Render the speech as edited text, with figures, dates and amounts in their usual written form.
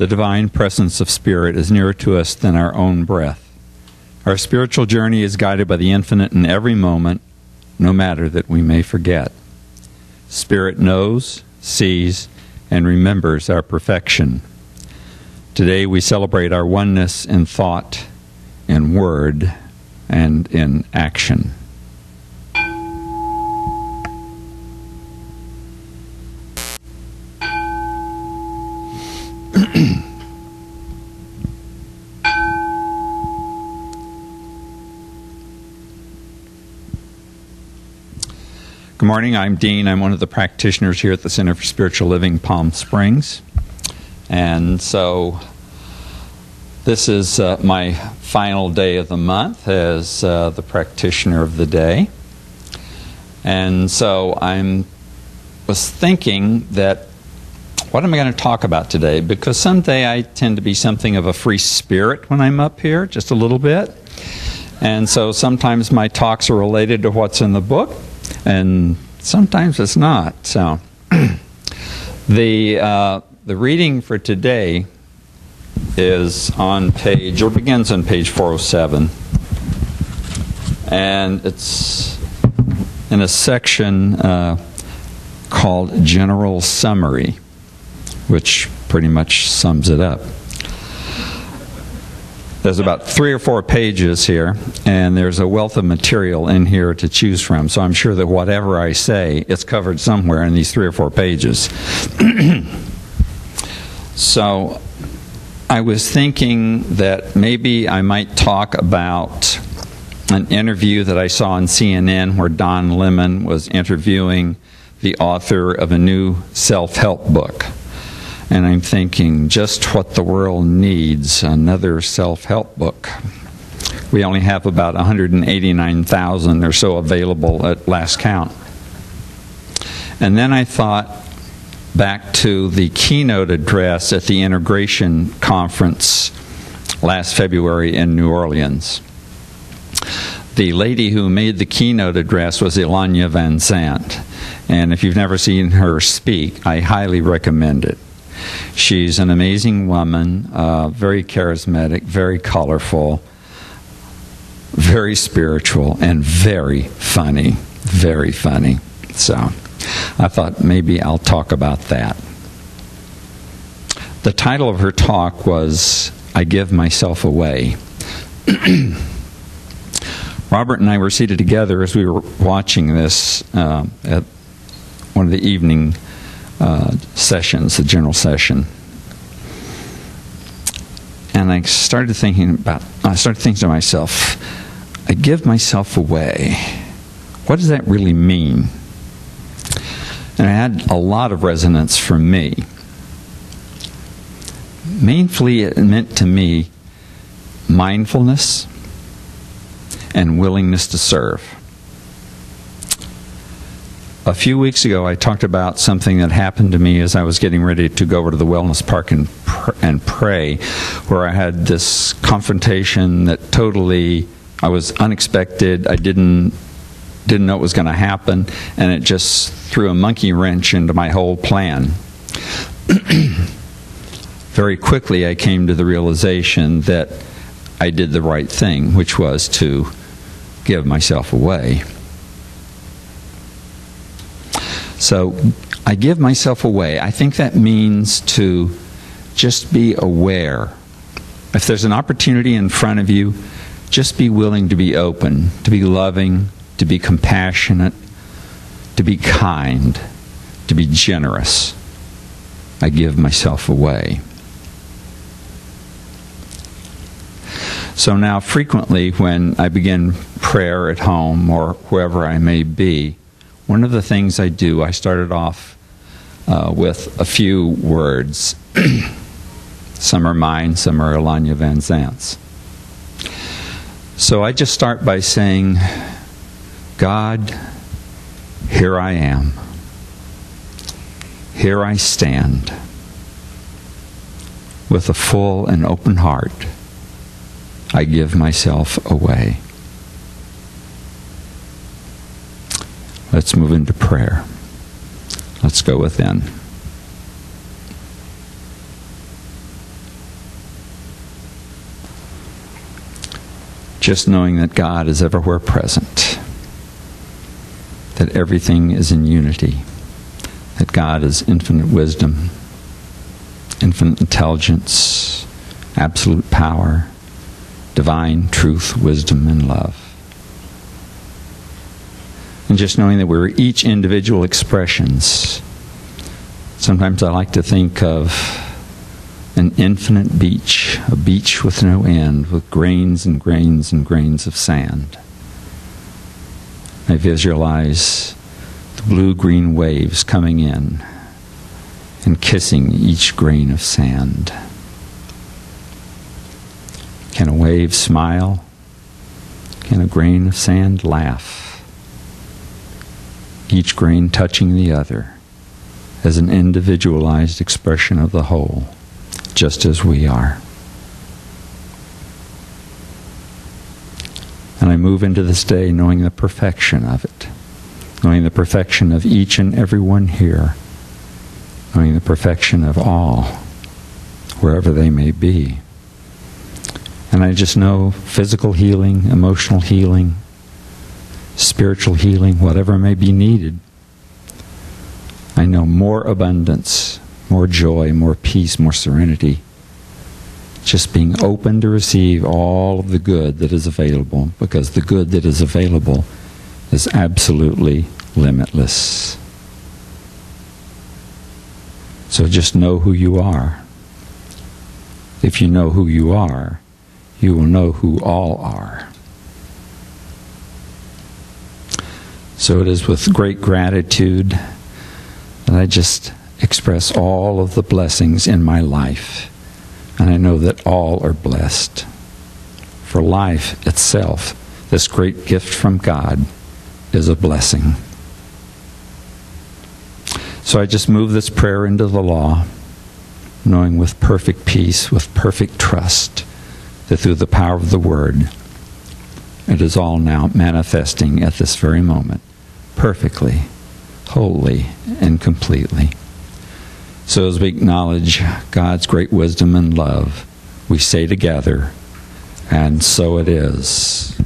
The divine presence of Spirit is nearer to us than our own breath. Our spiritual journey is guided by the infinite in every moment, no matter that we may forget. Spirit knows, sees, and remembers our perfection. Today we celebrate our oneness in thought, in word, and in action. Good morning, I'm Dean. I'm one of the practitioners here at the Center for Spiritual Living, Palm Springs. And so this is my final day of the month as the practitioner of the day. And so I was thinking that, what am I going to talk about today? Because someday I tend to be something of a free spirit when I'm up here, just a little bit. And so sometimes my talks are related to what's in the book, and sometimes it's not. So the reading for today is on begins on page 407, and it's in a section called General Summary, which pretty much sums it up. There's about 3 or 4 pages here, and there's a wealth of material in here to choose from. So I'm sure that whatever I say, it's covered somewhere in these 3 or 4 pages. So I was thinking that maybe I might talk about an interview that I saw on CNN where Don Lemon was interviewing the author of a new self-help book. And I'm thinking just what the world needs, another self-help book. We only have about 189,000 or so available at last count. And then I thought back to the keynote address at the Integration Conference last February in New Orleans. The lady who made the keynote address was Elanya Van Sant. And if you've never seen her speak, I highly recommend it. She's an amazing woman, very charismatic, very colorful, very spiritual, and very funny. Very funny. So I thought maybe I'll talk about that. The title of her talk was, I Give Myself Away. Robert and I were seated together as we were watching this at one of the evening sessions, the general session. And I started thinking to myself, I give myself away. What does that really mean? And it had a lot of resonance for me. Mainly, it meant to me mindfulness and willingness to serve. A few weeks ago, I talked about something that happened to me as I was getting ready to go over to the wellness park and pray, where I had this confrontation that totally, I was unexpected. I didn't know it was going to happen, and it just threw a monkey wrench into my whole plan. Very quickly, I came to the realization that I did the right thing, which was to give myself away. So I give myself away. I think that means to just be aware. If there's an opportunity in front of you, just be willing to be open, to be loving, to be compassionate, to be kind, to be generous. I give myself away. So now frequently when I begin prayer at home or wherever I may be, one of the things I do, I started off with a few words. Some are mine, some are Elanya Van Zant's. So I just start by saying, God, here I am. Here I stand. With a full and open heart, I give myself away. Let's move into prayer. Let's go within. Just knowing that God is everywhere present, that everything is in unity, that God is infinite wisdom, infinite intelligence, absolute power, divine truth, wisdom, and love. And just knowing that we're each individual expressions. Sometimes I like to think of an infinite beach, a beach with no end, with grains and grains and grains of sand. I visualize the blue-green waves coming in and kissing each grain of sand. Can a wave smile? Can a grain of sand laugh? Each grain touching the other as an individualized expression of the whole, just as we are. And I move into this day knowing the perfection of it, knowing the perfection of each and every one here, knowing the perfection of all, wherever they may be. And I just know physical healing, emotional healing, spiritual healing, whatever may be needed. I know more abundance, more joy, more peace, more serenity. Just being open to receive all of the good that is available, because the good that is available is absolutely limitless. So just know who you are. If you know who you are, you will know who all are. So it is with great gratitude that I just express all of the blessings in my life. And I know that all are blessed. For life itself, this great gift from God, is a blessing. So I just move this prayer into the law, knowing with perfect peace, with perfect trust, that through the power of the Word, it is all now manifesting at this very moment, perfectly, wholly, and completely. So as we acknowledge God's great wisdom and love, we say together, and so it is.